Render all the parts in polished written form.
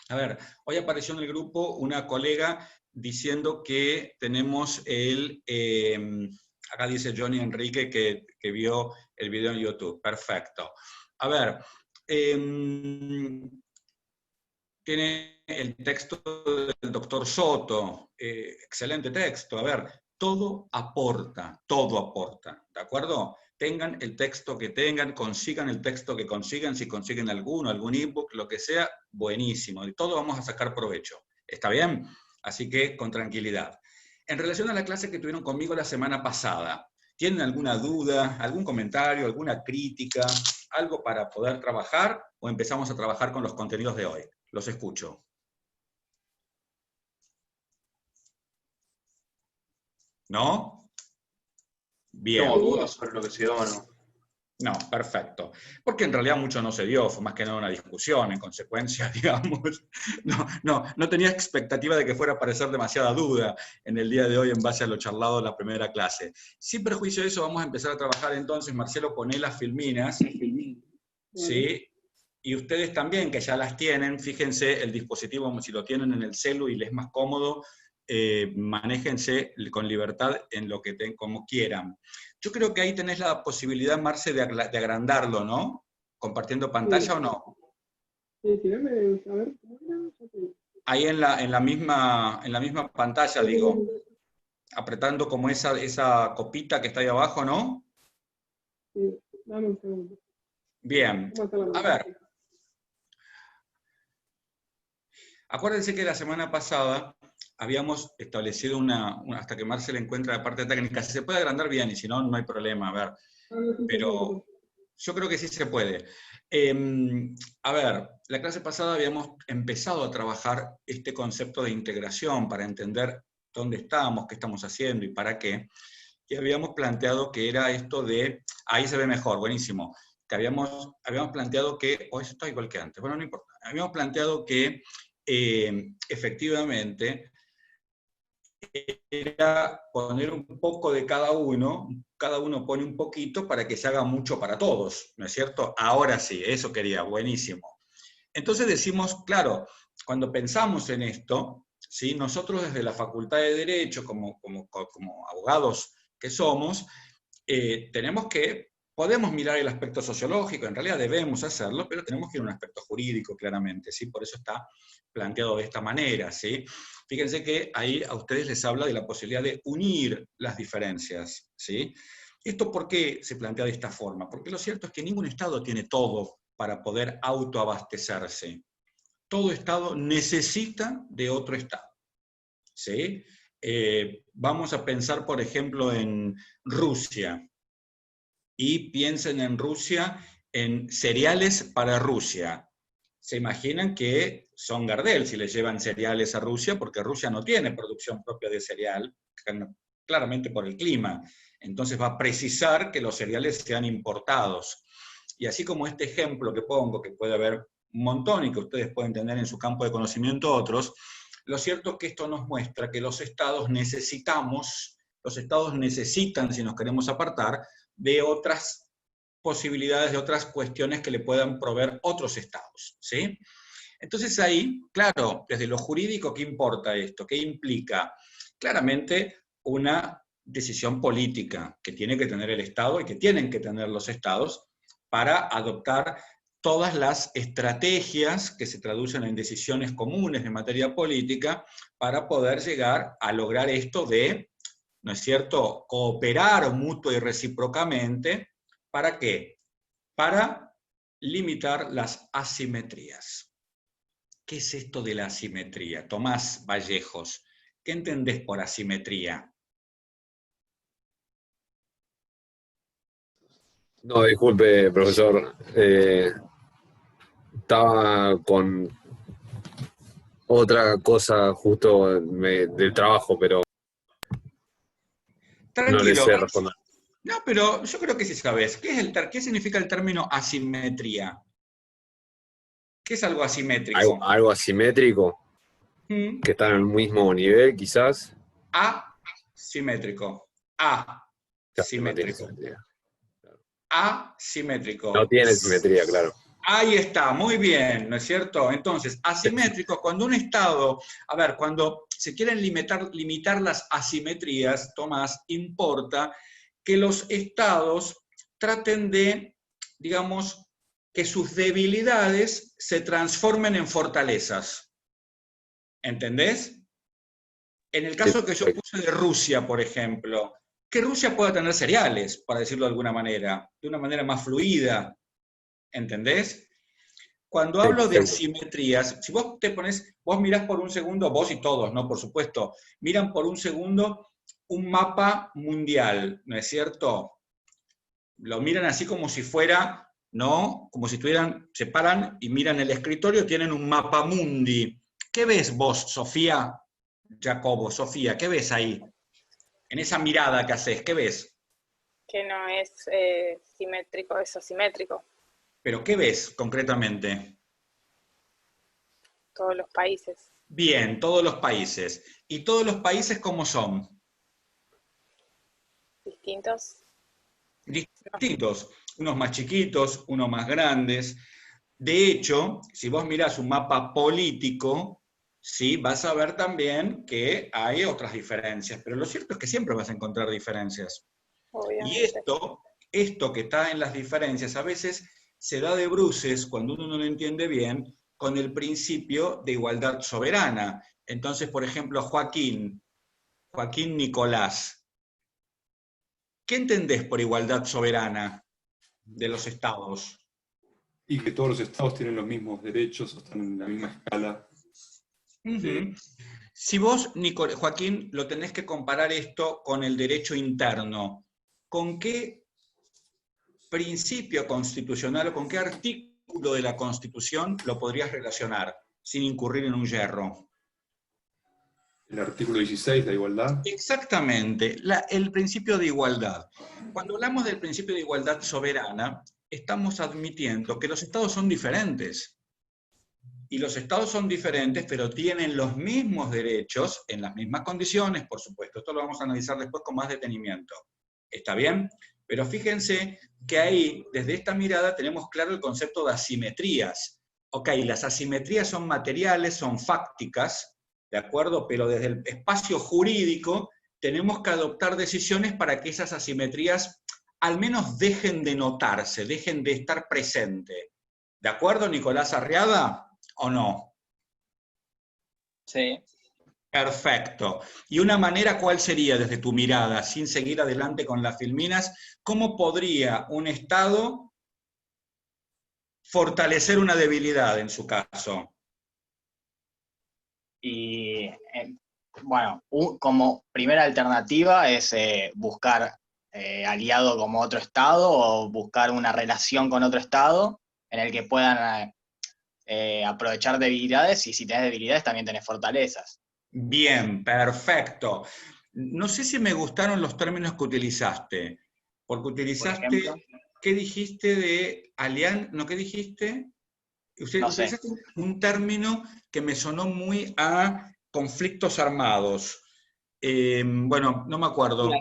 A ver, hoy apareció en el grupo una colega diciendo que tenemos acá dice Johnny Enrique que vio el video en YouTube. Perfecto. A ver, tiene el texto del doctor Soto, excelente texto. A ver, todo aporta, ¿de acuerdo? Tengan el texto que tengan, consigan el texto que consigan, si consiguen algún ebook, lo que sea, buenísimo. De todo vamos a sacar provecho. ¿Está bien? Así que con tranquilidad. En relación a la clase que tuvieron conmigo la semana pasada, ¿tienen alguna duda, algún comentario, alguna crítica, algo para poder trabajar o empezamos a trabajar con los contenidos de hoy? Los escucho. ¿No? Bien. Tengo dudas sobre lo que se dio o no. No, perfecto. Porque en realidad mucho no se dio, fue más que nada una discusión, en consecuencia, digamos. No tenía expectativa de que fuera a aparecer demasiada duda en el día de hoy en base a lo charlado en la primera clase. Sin perjuicio de eso, vamos a empezar a trabajar entonces. Marcelo, poné las filminas. ¿Sí? Y ustedes también, que ya las tienen, fíjense el dispositivo, si lo tienen en el celu y les es más cómodo, manéjense con libertad en lo que como quieran. Yo creo que ahí tenés la posibilidad, Marce, de agrandarlo, ¿no? ¿Compartiendo pantalla o no? Sí, tirame, a ver, ¿cómo era? Ahí en la misma pantalla, digo, apretando como esa copita que está ahí abajo, ¿no? Sí, dame un segundo. Bien, ¿Cómo está la a pantalla? ver. Acuérdense que la semana pasada habíamos establecido hasta que Marcel encuentra la parte técnica. Si se puede agrandar bien, y si no, no hay problema, a ver. Pero yo creo que sí se puede. A ver, la clase pasada habíamos empezado a trabajar este concepto de integración para entender dónde estamos, qué estamos haciendo y para qué. Y habíamos planteado que era esto de, ahí se ve mejor, buenísimo, que habíamos planteado que, eso está igual que antes, bueno, no importa, habíamos planteado que efectivamente era poner un poco de cada uno pone un poquito para que se haga mucho para todos, ¿no es cierto? Ahora sí, eso quería, buenísimo. Entonces decimos, claro, cuando pensamos en esto, ¿sí? Nosotros desde la Facultad de Derecho, como abogados que somos, podemos mirar el aspecto sociológico, en realidad debemos hacerlo, pero tenemos que ir a un aspecto jurídico, claramente, ¿sí? Por eso está planteado de esta manera, ¿sí? Fíjense que ahí a ustedes les habla de la posibilidad de unir las diferencias, ¿sí? ¿Esto por qué se plantea de esta forma? Porque lo cierto es que ningún Estado tiene todo para poder autoabastecerse. Todo Estado necesita de otro Estado, ¿sí? Vamos a pensar, por ejemplo, en Rusia, y piensen en Rusia, en cereales para Rusia. Se imaginan que son Gardel si les llevan cereales a Rusia, porque Rusia no tiene producción propia de cereal, claramente por el clima. Entonces va a precisar que los cereales sean importados. Y así como este ejemplo que pongo, que puede haber un montón y que ustedes pueden tener en su campo de conocimiento otros, lo cierto es que esto nos muestra que los estados necesitan, si nos queremos apartar, de otras posibilidades, de otras cuestiones que le puedan proveer otros estados, ¿sí? Entonces ahí, claro, desde lo jurídico, ¿qué importa esto? ¿Qué implica? Claramente una decisión política que tiene que tener el Estado y que tienen que tener los estados para adoptar todas las estrategias que se traducen en decisiones comunes en materia política para poder llegar a lograr esto de, ¿no es cierto?, cooperar mutua y recíprocamente. ¿Para qué? Para limitar las asimetrías. ¿Qué es esto de la asimetría? Tomás Vallejos, ¿qué entendés por asimetría? No, disculpe, profesor. Estaba con otra cosa justo del trabajo, pero no le Tranquilo. sé responder. No, pero yo creo que sí sabes. ¿Qué significa el término asimetría? ¿Qué es algo asimétrico? Algo asimétrico, ¿Mm? que está en el mismo nivel, quizás. Asimétrico. Claro, no tiene Asimétrico. simetría. Asimétrico. No tiene simetría, claro. Ahí está, muy bien, ¿no es cierto? Entonces, asimétrico, cuando un estado, a ver, cuando se quieren limitar las asimetrías, Tomás, importa que los estados traten de, digamos, que sus debilidades se transformen en fortalezas. ¿Entendés? En el caso que yo puse de Rusia, por ejemplo, que Rusia pueda tener cereales, para decirlo de alguna manera, de una manera más fluida, ¿entendés? Cuando hablo de asimetrías, si vos te pones, vos mirás por un segundo, vos y todos, ¿no? Por supuesto, miran por un segundo un mapa mundial, ¿no es cierto? Lo miran así como si fuera, ¿no? Como si tuvieran, se paran y miran el escritorio, tienen un mapa mundi. ¿Qué ves vos, Sofía, Jacobo, Sofía? ¿Qué ves ahí? En esa mirada que haces, ¿qué ves? Que no es simétrico, es asimétrico. ¿Pero qué ves concretamente? Todos los países. Bien, todos los países. ¿Y todos los países cómo son? Distintos. Distintos. Unos más chiquitos, unos más grandes. De hecho, si vos mirás un mapa político, sí, vas a ver también que hay otras diferencias. Pero lo cierto es que siempre vas a encontrar diferencias. Obviamente. Y esto que está en las diferencias a veces se da de bruces, cuando uno no lo entiende bien, con el principio de igualdad soberana. Entonces, por ejemplo, Joaquín Nicolás, ¿qué entendés por igualdad soberana de los estados? Y que todos los estados tienen los mismos derechos, están en la misma escala. Uh-huh. Si vos, Joaquín, lo tenés que comparar esto con el derecho interno, ¿con qué principio constitucional o con qué artículo de la Constitución lo podrías relacionar sin incurrir en un yerro? El artículo 16, la igualdad. Exactamente, el principio de igualdad. Cuando hablamos del principio de igualdad soberana, estamos admitiendo que los estados son diferentes. Y los estados son diferentes, pero tienen los mismos derechos, en las mismas condiciones, por supuesto. Esto lo vamos a analizar después con más detenimiento. ¿Está bien? Pero fíjense que ahí, desde esta mirada, tenemos claro el concepto de asimetrías. Ok, las asimetrías son materiales, son fácticas, ¿de acuerdo? Pero desde el espacio jurídico tenemos que adoptar decisiones para que esas asimetrías al menos dejen de notarse, dejen de estar presentes. ¿De acuerdo, Nicolás Arriaga? ¿O no? Sí. Perfecto. ¿Y una manera cuál sería desde tu mirada, sin seguir adelante con las filminas? ¿Cómo podría un Estado fortalecer una debilidad en su caso? Y bueno, como primera alternativa es buscar aliado como otro Estado o buscar una relación con otro Estado en el que puedan aprovechar debilidades, y si tenés debilidades también tenés fortalezas. Bien, perfecto. No sé si me gustaron los términos que utilizaste, porque utilizaste, ¿qué dijiste de alianza? ¿No qué dijiste? Usted No sé. utilizaste un término que me sonó muy a conflictos armados. Bueno, no me acuerdo.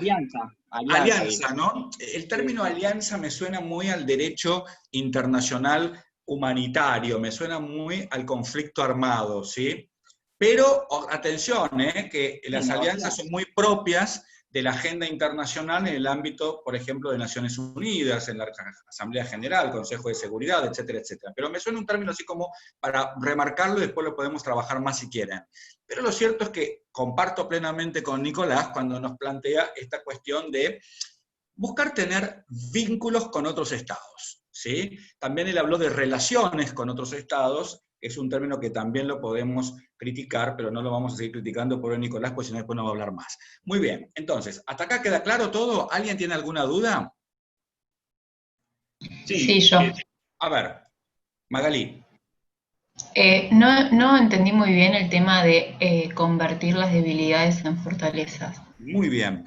Alianza, ¿no? El término alianza me suena muy al derecho internacional humanitario, me suena muy al conflicto armado, ¿sí? Pero, atención, que las alianzas son muy propias de la agenda internacional en el ámbito, por ejemplo, de Naciones Unidas, en la Asamblea General, Consejo de Seguridad, etcétera, etcétera. Pero me suena un término así como para remarcarlo y después lo podemos trabajar más si quieren. Pero lo cierto es que comparto plenamente con Nicolás cuando nos plantea esta cuestión de buscar tener vínculos con otros estados, ¿sí? También él habló de relaciones con otros estados, es un término que también lo podemos criticar, pero no lo vamos a seguir criticando por Nicolás, pues si no después no va a hablar más. Muy bien, entonces, ¿hasta acá queda claro todo? ¿Alguien tiene alguna duda? Sí, yo. A ver, Magalí. No entendí muy bien el tema de convertir las debilidades en fortalezas. Muy bien.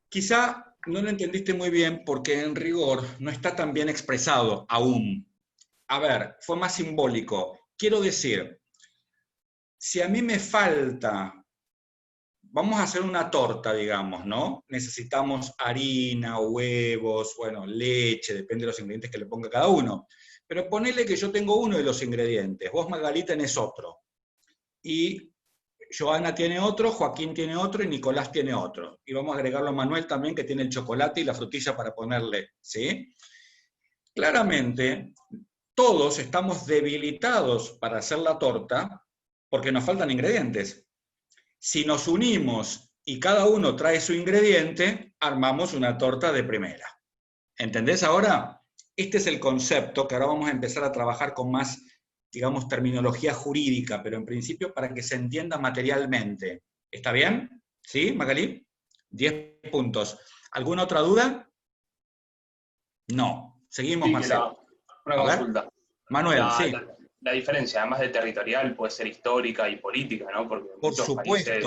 Quizá no lo entendiste muy bien porque en rigor no está tan bien expresado aún. A ver, fue más simbólico. Quiero decir, si a mí me falta, vamos a hacer una torta, digamos, ¿no? Necesitamos harina, huevos, bueno, leche, depende de los ingredientes que le ponga cada uno. Pero ponele que yo tengo uno de los ingredientes, vos, Magalí, tenés otro. Y Joana tiene otro, Joaquín tiene otro y Nicolás tiene otro. Y vamos a agregarlo a Manuel también, que tiene el chocolate y la frutilla para ponerle, ¿sí? Claramente, todos estamos debilitados para hacer la torta porque nos faltan ingredientes. Si nos unimos y cada uno trae su ingrediente, armamos una torta de primera. ¿Entendés ahora? Este es el concepto que ahora vamos a empezar a trabajar con más, digamos, terminología jurídica, pero en principio para que se entienda materialmente. ¿Está bien? ¿Sí, Magalí? 10 puntos. ¿Alguna otra duda? No. Seguimos, Sí, Marcelo. una A ver. consulta. Manuel, sí. La diferencia, además de territorial, puede ser histórica y política, ¿no? Porque en Por muchos supuesto, países...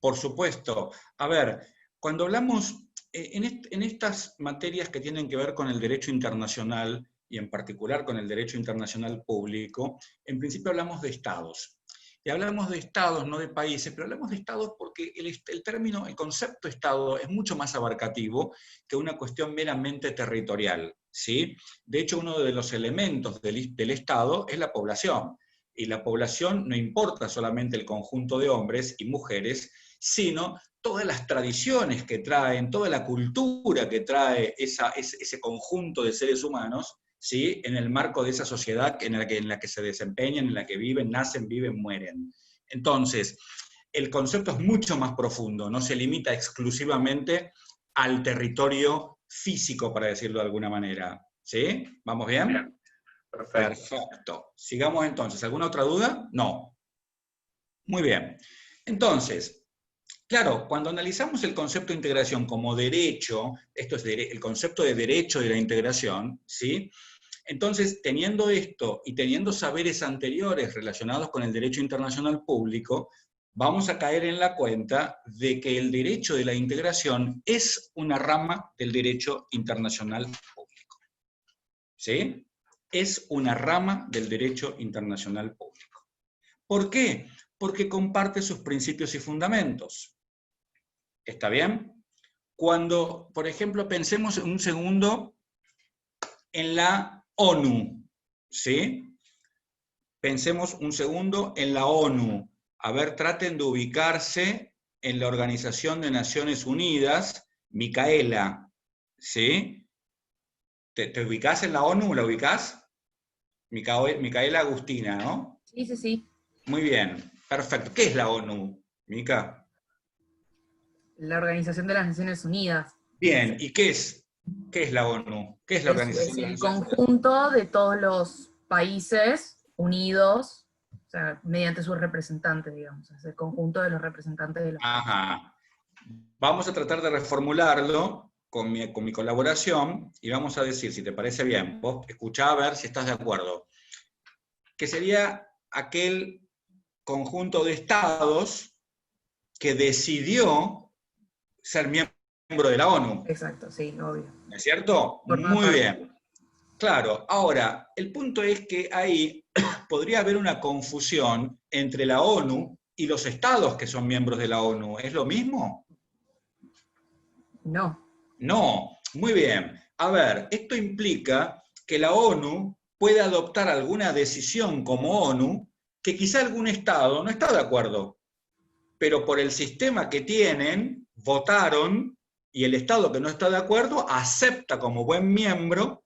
por supuesto. A ver, cuando hablamos en estas materias que tienen que ver con el derecho internacional, y en particular con el derecho internacional público, en principio hablamos de estados. Y hablamos de estados, no de países, pero hablamos de estados porque el término, el concepto estado es mucho más abarcativo que una cuestión meramente territorial, ¿sí? De hecho, uno de los elementos del estado es la población. Y la población no importa solamente el conjunto de hombres y mujeres, sino todas las tradiciones que traen, toda la cultura que trae ese conjunto de seres humanos, ¿sí? En el marco de esa sociedad en la que se desempeñan, en la que viven, nacen, viven, mueren. Entonces, el concepto es mucho más profundo, no se limita exclusivamente al territorio físico, para decirlo de alguna manera. ¿Sí? ¿Vamos bien? Bien. Perfecto. Perfecto. Sigamos entonces. ¿Alguna otra duda? No. Muy bien. Entonces, claro, cuando analizamos el concepto de integración como derecho, esto es el concepto de derecho de la integración, ¿sí? Entonces, teniendo esto y teniendo saberes anteriores relacionados con el derecho internacional público, vamos a caer en la cuenta de que el derecho de la integración es una rama del derecho internacional público. ¿Sí? Es una rama del derecho internacional público. ¿Por qué? Porque comparte sus principios y fundamentos. ¿Está bien? Cuando, por ejemplo, pensemos un segundo en la ONU, ¿sí? Pensemos un segundo en la ONU. A ver, traten de ubicarse en la Organización de Naciones Unidas, Micaela, ¿sí? ¿Te ubicás en la ONU? ¿La ubicás? Micaela Agustina, ¿no? Sí, sí, sí. Muy bien, perfecto. ¿Qué es la ONU, Mica? La Organización de las Naciones Unidas. Bien, ¿y qué es la ONU? ¿Qué es la Organización Es de las el Naciones Unidas? conjunto de todos los países unidos, o sea, mediante sus representantes, digamos. Es el conjunto de los representantes de los países. Ajá. Vamos a tratar de reformularlo con mi colaboración y vamos a decir, si te parece bien, vos escuchá a ver si estás de acuerdo, que sería aquel conjunto de estados que decidió ser miembro de la ONU. Exacto, sí, obvio. ¿No es cierto? Muy bien. Claro, ahora, el punto es que ahí podría haber una confusión entre la ONU y los estados que son miembros de la ONU. ¿Es lo mismo? No. No, muy bien. A ver, esto implica que la ONU puede adoptar alguna decisión como ONU que quizá algún Estado no está de acuerdo, pero por el sistema que tienen, votaron, y el Estado que no está de acuerdo acepta como buen miembro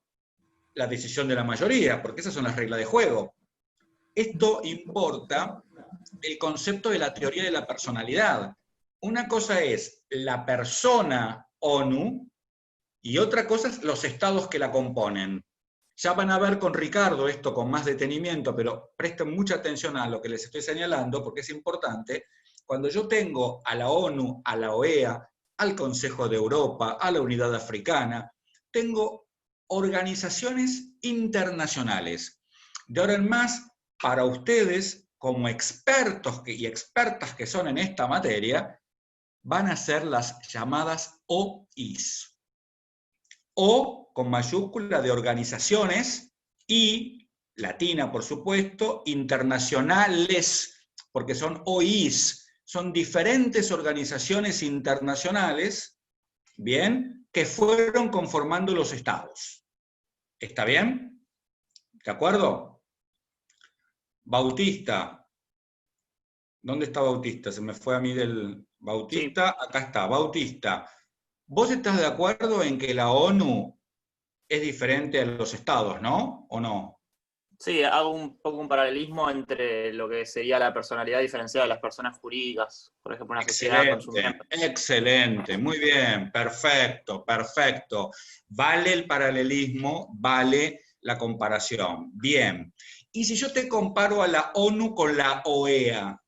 la decisión de la mayoría, porque esas son las reglas de juego. Esto importa el concepto de la teoría de la personalidad. Una cosa es la persona ONU, y otra cosa es los estados que la componen. Ya van a ver con Ricardo esto con más detenimiento, pero presten mucha atención a lo que les estoy señalando, porque es importante. Cuando yo tengo a la ONU, a la OEA, al Consejo de Europa, a la Unidad Africana, tengo organizaciones internacionales. De ahora en más, para ustedes, como expertos y expertas que son en esta materia, van a ser las llamadas OIs. O con mayúscula de organizaciones, y latina por supuesto, internacionales, porque son OIs, son diferentes organizaciones internacionales, ¿bien?, que fueron conformando los estados. ¿Está bien? ¿De acuerdo? Bautista. ¿Dónde está Bautista? Se me fue a mí del Bautista. Sí. Acá está, Bautista. ¿Vos estás de acuerdo en que la ONU es diferente a los estados, ¿no? ¿O no? Sí, hago un poco un paralelismo entre lo que sería la personalidad diferenciada de las personas jurídicas, por ejemplo, una sociedad consumidora. Excelente, muy bien, perfecto, perfecto. Vale el paralelismo, vale la comparación. Bien. Y si yo te comparo a la ONU con la OEA,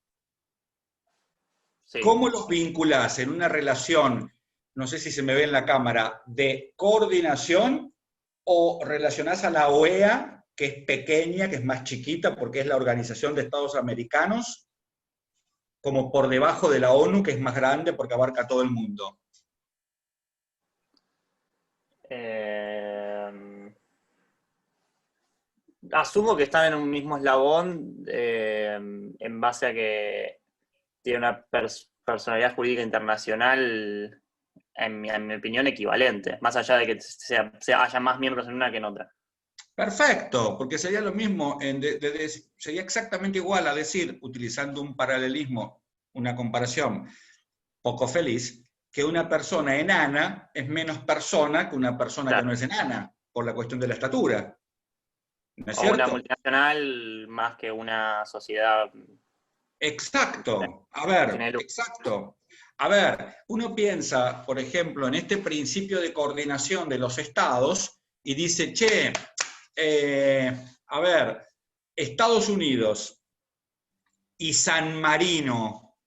sí. ¿Cómo los vinculás en una relación, no sé si se me ve en la cámara, de coordinación o relacionás a la OEA, que es pequeña, que es más chiquita, porque es la Organización de Estados Americanos, como por debajo de la ONU, que es más grande porque abarca todo el mundo? Asumo que están en un mismo eslabón en base a que tiene una personalidad jurídica internacional, en mi opinión, equivalente, más allá de que haya más miembros en una que en otra. Perfecto, porque sería lo mismo, sería exactamente igual a decir, utilizando un paralelismo, una comparación poco feliz, que una persona enana es menos persona que una persona claro. Que no es enana, por la cuestión de la estatura. ¿No es cierto? Una multinacional más que una sociedad. Exacto, a ver, exacto. A ver, uno piensa, por ejemplo, en este principio de coordinación de los estados y dice, che, a ver, Estados Unidos y San Marino,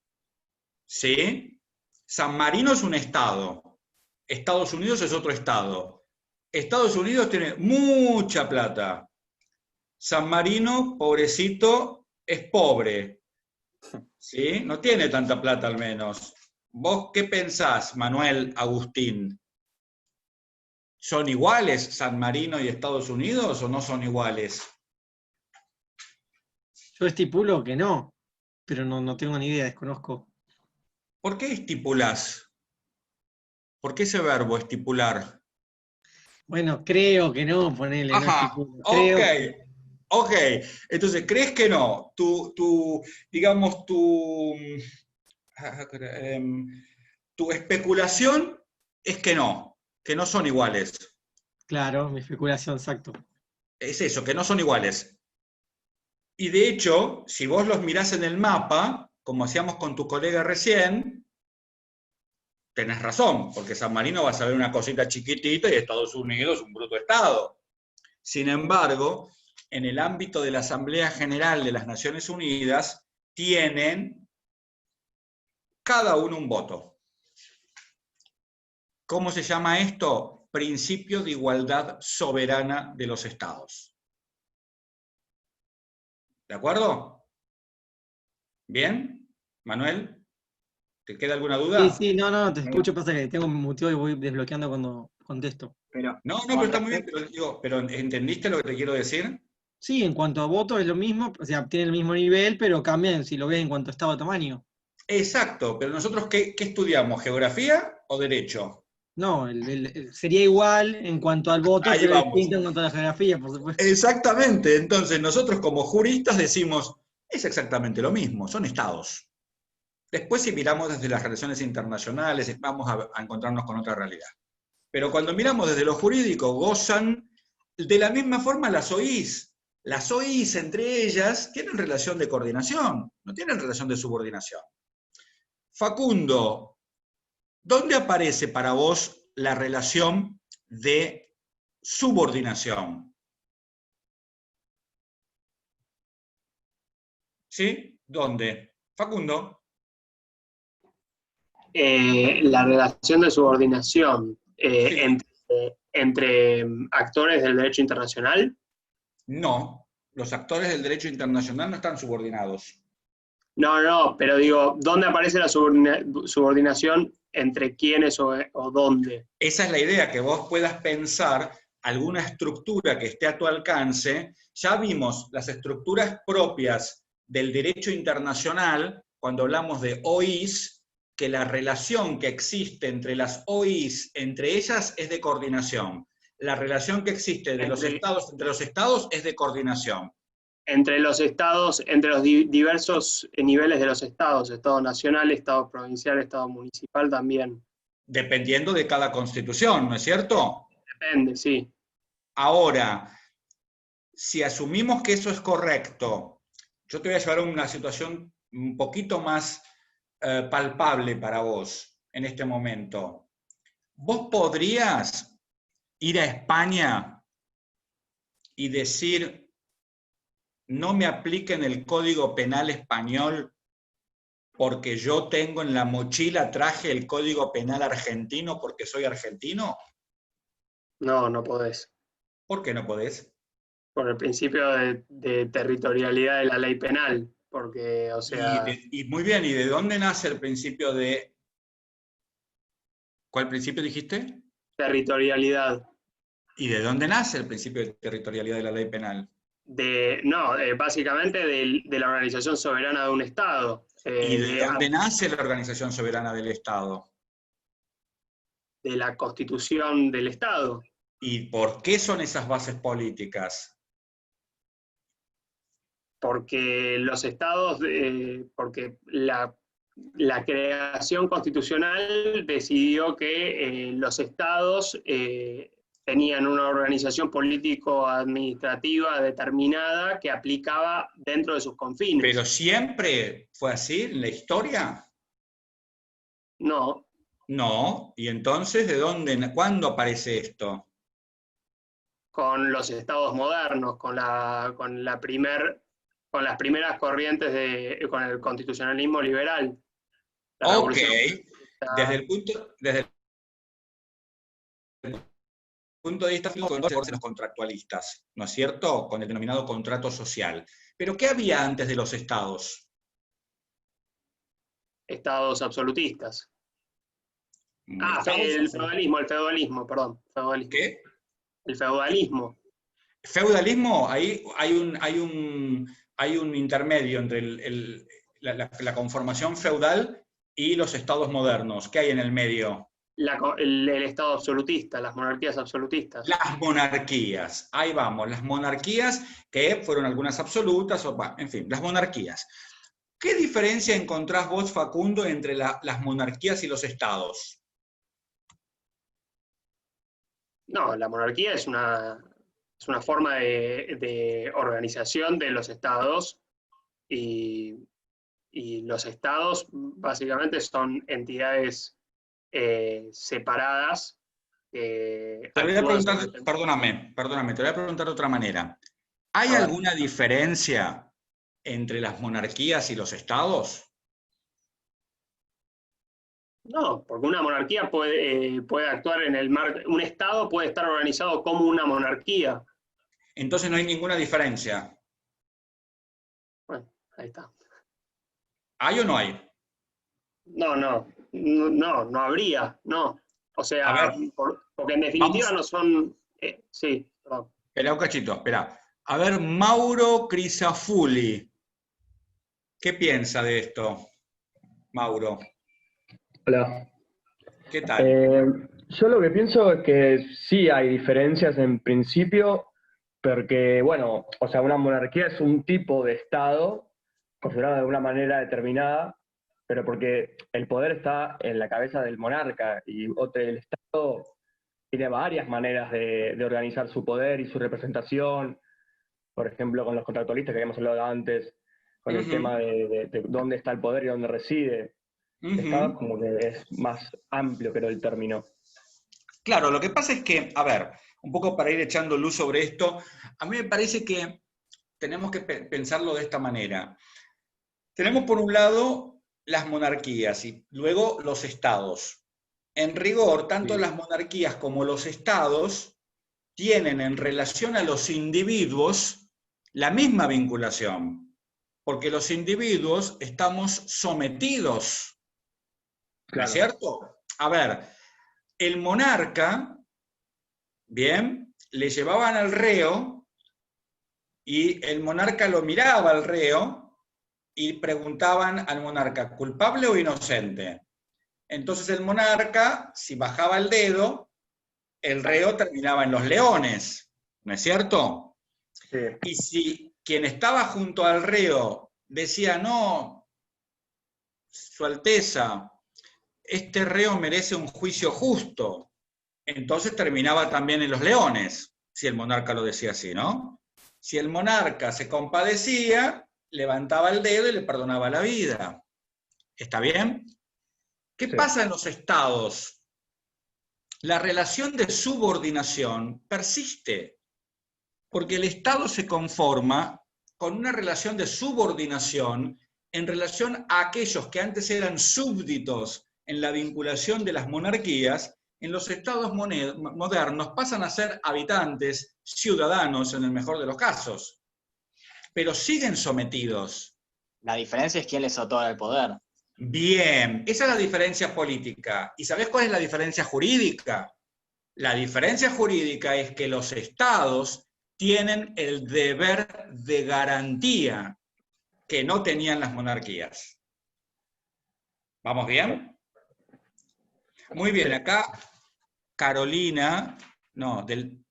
¿sí? San Marino es un estado, Estados Unidos es otro estado. Estados Unidos tiene mucha plata. San Marino, pobrecito, es pobre, ¿sí? No tiene tanta plata al menos. ¿Vos qué pensás, Manuel Agustín? ¿Son iguales San Marino y Estados Unidos o no son iguales? Yo estipulo que no, pero no tengo ni idea, desconozco. ¿Por qué estipulás? ¿Por qué ese verbo, estipular? Bueno, creo que no, ponele. Ajá, no ok. Entonces, ¿crees que no? Digamos, tu especulación es que no son iguales. Claro, mi especulación, exacto. Es eso, que no son iguales. Y de hecho, si vos los mirás en el mapa, como hacíamos con tu colega recién, tenés razón, porque San Marino vas a ver una cosita chiquitita y Estados Unidos un bruto estado. Sin embargo, en el ámbito de la Asamblea General de las Naciones Unidas, tienen cada uno un voto. ¿Cómo se llama esto? Principio de igualdad soberana de los estados. ¿De acuerdo? ¿Bien? ¿Manuel? ¿Te queda alguna duda? Sí, no, te escucho, pasa que tengo un motivo y voy desbloqueando cuando contesto. Pero está muy bien, pero ¿entendiste lo que te quiero decir? Sí, en cuanto a votos es lo mismo, o sea, tienen el mismo nivel, pero cambian si lo ves en cuanto a estado de tamaño. Exacto, pero nosotros, ¿qué estudiamos? ¿Geografía o derecho? No, sería igual en cuanto al voto, pero distinto en cuanto a la geografía, por supuesto. Exactamente, entonces nosotros como juristas decimos, es exactamente lo mismo, son estados. Después si miramos desde las relaciones internacionales, vamos a encontrarnos con otra realidad. Pero cuando miramos desde lo jurídico, gozan de la misma forma las OIs. Las OIs entre ellas tienen relación de coordinación, no tienen relación de subordinación. Facundo, ¿dónde aparece para vos la relación de subordinación? ¿Sí? ¿Dónde? Facundo. La relación de subordinación Sí. entre actores del derecho internacional. No, los actores del derecho internacional no están subordinados. No, pero digo, ¿dónde aparece la subordinación? ¿Entre quiénes o dónde? Esa es la idea, que vos puedas pensar alguna estructura que esté a tu alcance. Ya vimos las estructuras propias del derecho internacional, cuando hablamos de OIs, que la relación que existe entre las OIs, entre ellas, es de coordinación. la relación que existe de los estados, entre los estados es de coordinación. Entre los estados, entre los diversos niveles de los estados, estado nacional, estado provincial, estado municipal también. Dependiendo de cada constitución, ¿no es cierto? Depende, sí. Ahora, si asumimos que eso es correcto, yo te voy a llevar a una situación un poquito más palpable para vos en este momento. ¿Vos podrías ir a España y decir, no me apliquen el Código Penal español porque yo tengo en la mochila, traje el Código Penal argentino porque soy argentino? No, no podés. ¿Por qué no podés? Por el principio de territorialidad de la ley penal, porque, o sea... Y muy bien, ¿y de dónde nace el principio de... ¿Cuál principio dijiste? Territorialidad. ¿Y de dónde nace el principio de territorialidad de la ley penal? Básicamente de la organización soberana de un Estado. ¿Y de dónde nace la organización soberana del Estado? De la Constitución del Estado. ¿Y por qué son esas bases políticas? Porque los estados, porque la creación constitucional decidió que los estados tenían una organización político-administrativa determinada que aplicaba dentro de sus confines. ¿Pero siempre fue así en la historia? No. No. ¿Y entonces de dónde, cuándo aparece esto? Con los estados modernos, con las primeras corrientes con el constitucionalismo liberal. Ok. Desde el punto de vista de los contractualistas, ¿no es cierto? Con el denominado contrato social. ¿Pero qué había antes de los estados? Estados absolutistas. El feudalismo, perdón. ¿Qué? El feudalismo. Feudalismo, ahí hay un intermedio entre la conformación feudal y los estados modernos. ¿Qué hay en el medio? El estado absolutista, las monarquías absolutistas. Las monarquías, ahí vamos, las monarquías que fueron algunas absolutas, en fin, las monarquías. ¿Qué diferencia encontrás vos, Facundo, entre las monarquías y los estados? No, la monarquía es una forma de organización de los estados y los estados básicamente son entidades separadas. Te voy a preguntar, perdóname, te voy a preguntar de otra manera. ¿Hay alguna diferencia entre las monarquías y los estados? No, porque una monarquía puede actuar en el marco, un estado puede estar organizado como una monarquía. Entonces no hay ninguna diferencia. Bueno, ahí está. ¿Hay o no hay? No habría, no. O sea, porque en definitiva no son... sí, perdón. Espera un cachito, espera. A ver, Mauro Crisafulli. ¿Qué piensa de esto, Mauro? Hola. ¿Qué tal? Yo lo que pienso es que sí hay diferencias en principio, porque, bueno, o sea, una monarquía es un tipo de Estado, considerado de una manera determinada, pero porque el poder está en la cabeza del monarca, y el Estado tiene varias maneras de organizar su poder y su representación, por ejemplo, con los contractualistas que habíamos hablado antes, con el tema de dónde está el poder y dónde reside. Estado como que es más amplio, creo, el término. Claro, lo que pasa es que, a ver, un poco para ir echando luz sobre esto, a mí me parece que tenemos que pensarlo de esta manera. Tenemos por un lado las monarquías y luego los estados. En rigor, tanto las monarquías como los estados tienen en relación a los individuos la misma vinculación, porque los individuos estamos sometidos. ¿No es cierto? A ver, el monarca, bien, le llevaban al reo y el monarca lo miraba al reo y preguntaban al monarca, ¿culpable o inocente? Entonces el monarca, si bajaba el dedo, el reo terminaba en los leones, ¿no es cierto? Sí. Y si quien estaba junto al reo decía, no, Su Alteza, este reo merece un juicio justo, entonces terminaba también en los leones, si el monarca lo decía así, ¿no? Si el monarca se compadecía, levantaba el dedo y le perdonaba la vida. ¿Está bien? ¿Qué pasa en los estados? La relación de subordinación persiste, porque el Estado se conforma con una relación de subordinación en relación a aquellos que antes eran súbditos en la vinculación de las monarquías. En los estados modernos pasan a ser habitantes, ciudadanos en el mejor de los casos, pero siguen sometidos. La diferencia es quién les otorga el poder. Bien, esa es la diferencia política. ¿Y sabés cuál es la diferencia jurídica? La diferencia jurídica es que los estados tienen el deber de garantía que no tenían las monarquías. ¿Vamos bien? Muy bien, acá Carolina, no,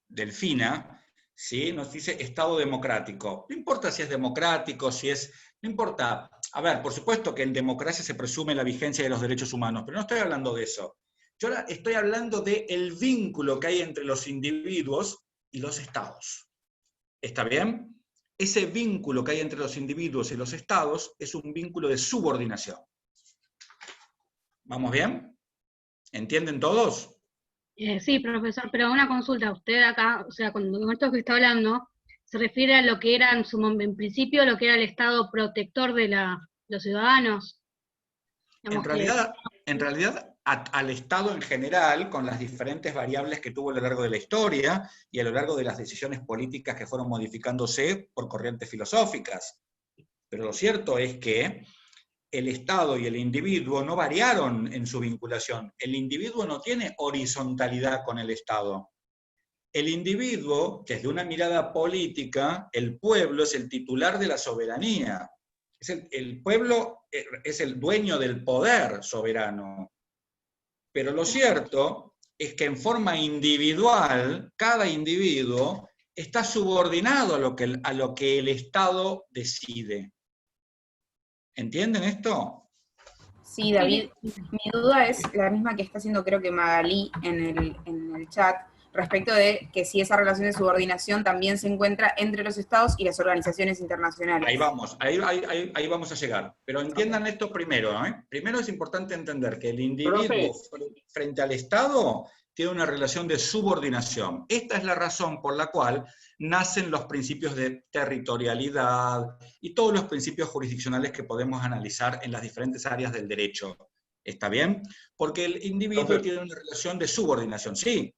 Delfina, ¿sí? Nos dice Estado democrático. No importa si es democrático, si es... No importa. A ver, por supuesto que en democracia se presume la vigencia de los derechos humanos, pero no estoy hablando de eso. Yo ahora estoy hablando del vínculo que hay entre los individuos y los estados. ¿Está bien? Ese vínculo que hay entre los individuos y los estados es un vínculo de subordinación. ¿Vamos bien? ¿Entienden todos? Sí, profesor, pero una consulta. Usted acá, o sea, con esto que está hablando, se refiere a lo que era en principio, lo que era el Estado protector de los ciudadanos. En realidad al Estado en general, con las diferentes variables que tuvo a lo largo de la historia y a lo largo de las decisiones políticas que fueron modificándose por corrientes filosóficas. Pero lo cierto es que el Estado y el individuo no variaron en su vinculación. El individuo no tiene horizontalidad con el Estado. El individuo, desde una mirada política, el pueblo es el titular de la soberanía. El pueblo es el dueño del poder soberano. Pero lo cierto es que en forma individual, cada individuo está subordinado a lo que el Estado decide. ¿Entienden esto? Sí, David, mi duda es la misma que está haciendo creo que Magalí en el chat, respecto de que si esa relación de subordinación también se encuentra entre los estados y las organizaciones internacionales. Ahí vamos a llegar. Pero entiendan esto primero, ¿eh? Primero es importante entender que el individuo frente al Estado tiene una relación de subordinación. Esta es la razón por la cual nacen los principios de territorialidad y todos los principios jurisdiccionales que podemos analizar en las diferentes áreas del derecho. ¿Está bien? Porque el individuo tiene una relación de subordinación, sí.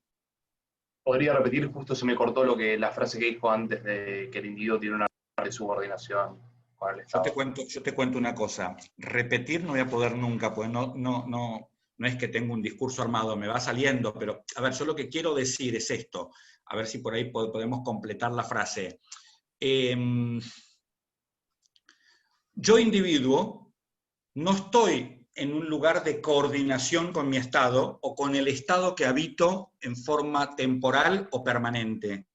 ¿Podría repetir? Justo se me cortó la frase que dijo antes de que el individuo tiene una de subordinación con el Estado. Yo te cuento una cosa. Repetir no voy a poder nunca, pues no es que tengo un discurso armado, me va saliendo, pero a ver, yo lo que quiero decir es esto, a ver si por ahí podemos completar la frase. Yo, individuo, no estoy en un lugar de coordinación con mi Estado o con el Estado que habito en forma temporal o permanente.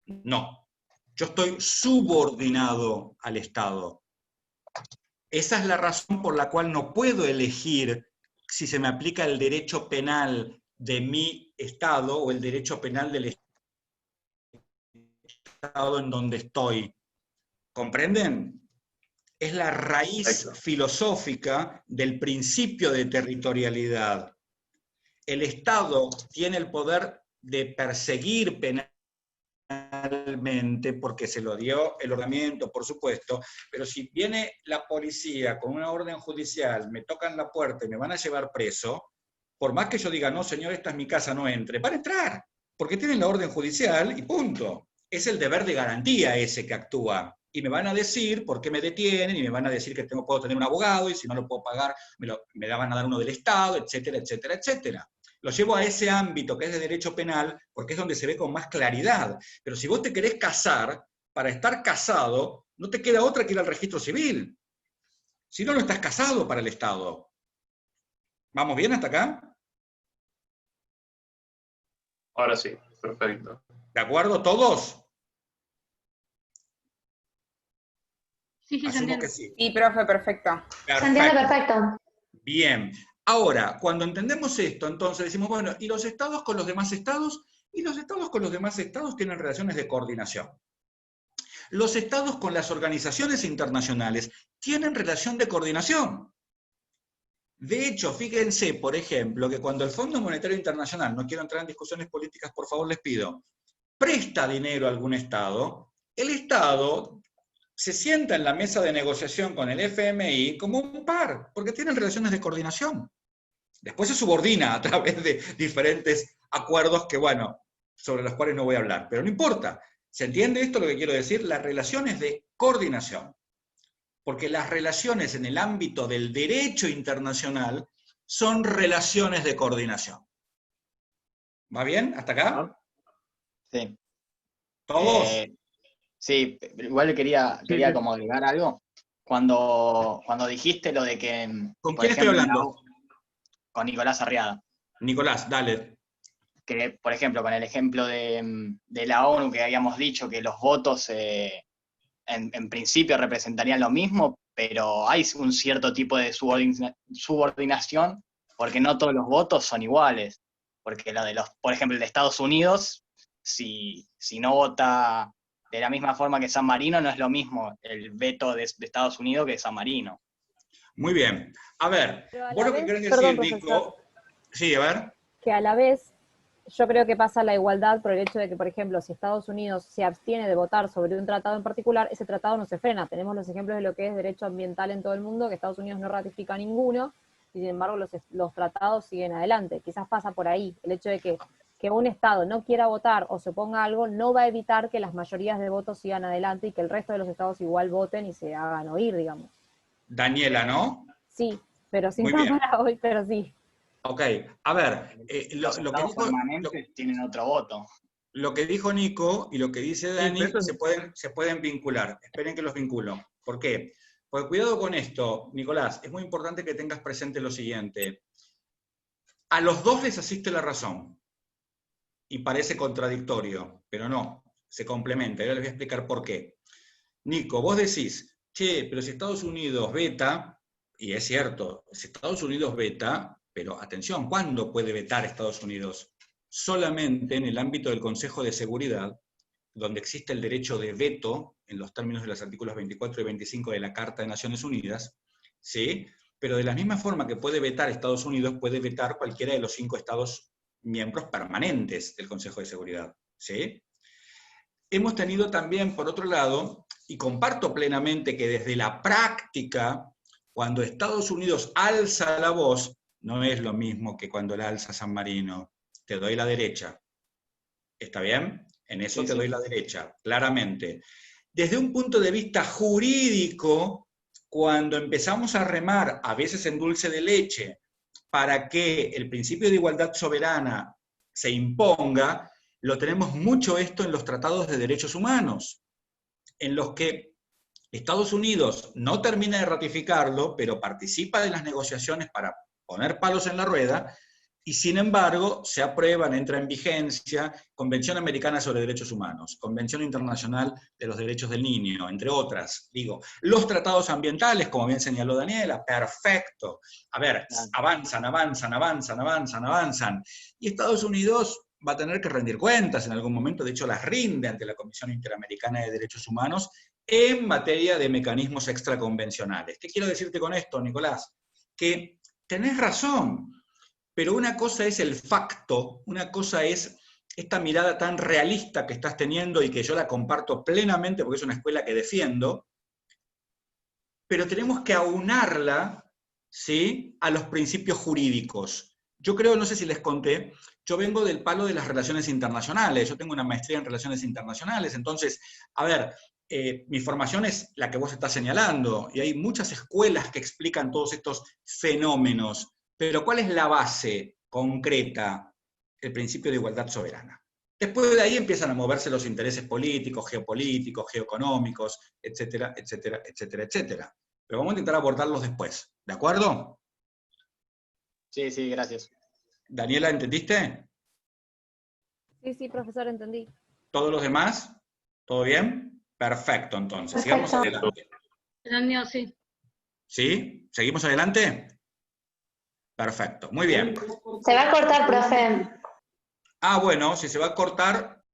No, yo estoy subordinado al Estado. Esa es la razón por la cual no puedo elegir si se me aplica el derecho penal de mi Estado o el derecho penal del Estado en donde estoy. ¿Comprenden? Es la raíz filosófica del principio de territorialidad. El Estado tiene el poder de perseguir penalmente, porque se lo dio el ordenamiento, por supuesto, pero si viene la policía con una orden judicial, me tocan la puerta y me van a llevar preso, por más que yo diga, no señor, esta es mi casa, no entre, van a entrar, porque tienen la orden judicial y punto. Es el deber de garantía ese que actúa. Y me van a decir por qué me detienen, y me van a decir que puedo tener un abogado, y si no lo puedo pagar, me van a dar uno del Estado, etcétera, etcétera, etcétera. Lo llevo a ese ámbito que es de derecho penal, porque es donde se ve con más claridad. Pero si vos te querés casar, para estar casado, no te queda otra que ir al registro civil. Si no, no estás casado para el Estado. ¿Vamos bien hasta acá? Ahora sí, perfecto. ¿De acuerdo todos? Sí, se Asumo entiende. que sí. Sí, profe, perfecto. Se entiende perfecto. Bien. Ahora, cuando entendemos esto, entonces decimos, bueno, ¿y los estados con los demás estados? Y los estados con los demás estados tienen relaciones de coordinación. Los estados con las organizaciones internacionales tienen relación de coordinación. De hecho, fíjense, por ejemplo, que cuando el Fondo Monetario Internacional, no quiero entrar en discusiones políticas, por favor les pido, presta dinero a algún estado, el estado se sienta en la mesa de negociación con el FMI como un par, porque tienen relaciones de coordinación. Después se subordina a través de diferentes acuerdos que, bueno, sobre los cuales no voy a hablar, pero no importa. ¿Se entiende esto lo que quiero decir? Las relaciones de coordinación. Porque las relaciones en el ámbito del derecho internacional son relaciones de coordinación. ¿Va bien? ¿Hasta acá? Sí. ¿Todos? Sí, igual quería como agregar algo. Cuando dijiste lo de que... ¿Con por quién estoy ejemplo, hablando? con Nicolás Arriada. Nicolás, dale. Que, por ejemplo, con el ejemplo de la ONU, que habíamos dicho que los votos en principio representarían lo mismo, pero hay un cierto tipo de subordinación, porque no todos los votos son iguales. Porque por ejemplo, el de Estados Unidos, si no vota de la misma forma que San Marino, no es lo mismo el veto de Estados Unidos que San Marino. Muy bien. A ver, vos lo que querés decir, perdón, Nico... profesor. Sí, a ver. Que a la vez yo creo que pasa la igualdad por el hecho de que, por ejemplo, si Estados Unidos se abstiene de votar sobre un tratado en particular, ese tratado no se frena. Tenemos los ejemplos de lo que es derecho ambiental en todo el mundo, que Estados Unidos no ratifica ninguno, y sin embargo los tratados siguen adelante. Quizás pasa por ahí. El hecho de que un Estado no quiera votar o se oponga a algo no va a evitar que las mayorías de votos sigan adelante y que el resto de los estados igual voten y se hagan oír, digamos. Daniela, ¿no? Sí, pero sin Muy bien. para hoy, pero sí. Ok, a ver, Los estados permanentes tienen otro voto. Lo que dijo Nico y lo que dice Dani pero eso se pueden vincular. Esperen que los vinculo. ¿Por qué? Porque cuidado con esto, Nicolás, es muy importante que tengas presente lo siguiente. A los dos les asiste la razón. Y parece contradictorio, pero no, se complementa. Ahora les voy a explicar por qué. Nico, vos decís, che, pero si Estados Unidos veta, y es cierto, si Estados Unidos veta, pero atención, ¿cuándo puede vetar Estados Unidos? Solamente en el ámbito del Consejo de Seguridad, donde existe el derecho de veto, en los términos de los artículos 24 y 25 de la Carta de Naciones Unidas, ¿sí? Pero de la misma forma que puede vetar Estados Unidos, puede vetar cualquiera de los 5 estados miembros permanentes del Consejo de Seguridad, ¿sí? Hemos tenido también, por otro lado, y comparto plenamente que desde la práctica, cuando Estados Unidos alza la voz, no es lo mismo que cuando la alza San Marino. Te doy la derecha. ¿Está bien? En eso Sí, te sí. doy la derecha, claramente. Desde un punto de vista jurídico, cuando empezamos a remar, a veces en dulce de leche, para que el principio de igualdad soberana se imponga, lo tenemos mucho esto en los tratados de derechos humanos, en los que Estados Unidos no termina de ratificarlo, pero participa de las negociaciones para poner palos en la rueda, y sin embargo se aprueban, entra en vigencia, Convención Americana sobre Derechos Humanos, Convención Internacional de los Derechos del Niño, entre otras. Digo, los tratados ambientales, como bien señaló Daniela, perfecto. A ver, avanzan. Y Estados Unidos va a tener que rendir cuentas en algún momento, de hecho las rinde ante la Comisión Interamericana de Derechos Humanos en materia de mecanismos extraconvencionales. ¿Qué quiero decirte con esto, Nicolás? Que tenés razón, pero una cosa es el facto, una cosa es esta mirada tan realista que estás teniendo y que yo la comparto plenamente porque es una escuela que defiendo, pero tenemos que aunarla, ¿sí?, a los principios jurídicos. Yo creo, no sé si les conté, yo vengo del palo de las relaciones internacionales, yo tengo una maestría en relaciones internacionales, entonces, a ver, mi formación es la que vos estás señalando, y hay muchas escuelas que explican todos estos fenómenos, pero ¿cuál es la base concreta? El principio de igualdad soberana. Después de ahí empiezan a moverse los intereses políticos, geopolíticos, geoeconómicos, etcétera, etcétera, etcétera, etcétera. Pero vamos a intentar abordarlos después, ¿de acuerdo? Sí, gracias. Daniela, ¿entendiste? Sí, profesor, entendí. ¿Todos los demás? ¿Todo bien? Perfecto, entonces. Sigamos adelante. Entendió, sí. ¿Sí? ¿Seguimos adelante? Perfecto, muy bien. Se va a cortar, profe. Ah, bueno, si se va a cortar,